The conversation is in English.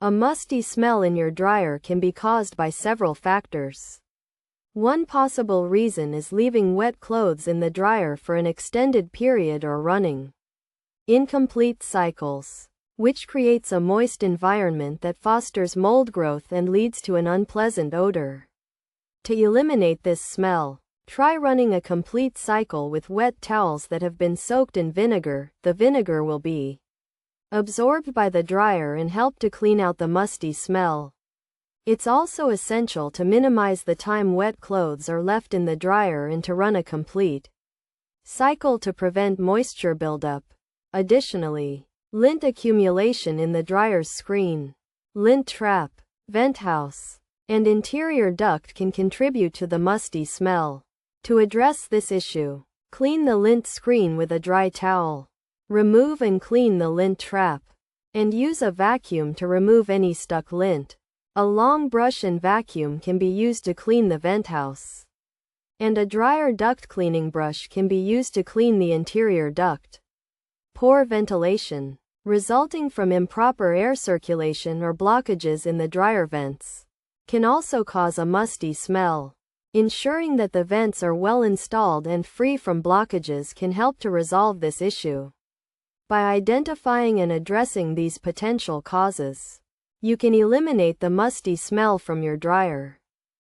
A musty smell in your dryer can be caused by several factors. One possible reason is leaving wet clothes in the dryer for an extended period or running incomplete cycles, which creates a moist environment that fosters mold growth and leads to an unpleasant odor. To eliminate this smell, try running a complete cycle with wet towels that have been soaked in vinegar. The vinegar will be absorbed by the dryer and help to clean out the musty smell. It's also essential to minimize the time wet clothes are left in the dryer and to run a complete cycle to prevent moisture buildup. Additionally, lint accumulation in the dryer's screen, lint trap, vent house, and interior duct can contribute to the musty smell. To address this issue, clean the lint screen with a dry towel. Remove and clean the lint trap, and use a vacuum to remove any stuck lint. A long brush and vacuum can be used to clean the vent house, and a dryer duct cleaning brush can be used to clean the interior duct. Poor ventilation, resulting from improper air circulation or blockages in the dryer vents, can also cause a musty smell. Ensuring that the vents are well installed and free from blockages can help to resolve this issue. By identifying and addressing these potential causes, you can eliminate the musty smell from your dryer.